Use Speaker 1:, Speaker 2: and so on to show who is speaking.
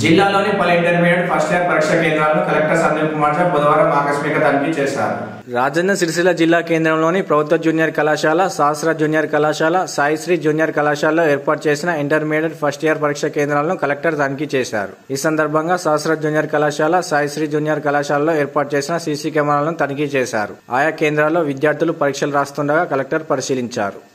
Speaker 1: జిల్లాలోని పలు intermediate first year పరీక్ష కేంద్రాలను కలెక్టర్ సందీప్ కుమార్ ఝా బుధవారం ఆకస్మిక తనిఖీ చేశారు.
Speaker 2: రాజన్న సిరిసిల్ల జిల్లా కేంద్రంలోని ప్రభుత్వ జూనియర్ కళాశాల, సహస్ర జూనియర్ కళాశాల, సాయిశ్రీ జూనియర్ కళాశాలలో ఏర్పాటు చేసిన ఇంటర్మీడియట్ ఫస్ట్ ఇయర్ పరీక్ష కేంద్రాలను కలెక్టర్ తనిఖీ చేశారు. ఈ సందర్భంగా సహస్ర జూనియర్ కళాశాల, సాయిశ్రీ జూనియర్ కళాశాలలో ఏర్పాటు చేసిన సీసీ కెమెరాలను తనిఖీ చేశారు. ఆయా కేంద్రాల్లో విద్యార్థులు పరీక్షలు రాస్తుండగా కలెక్టర్ పరిశీలించారు.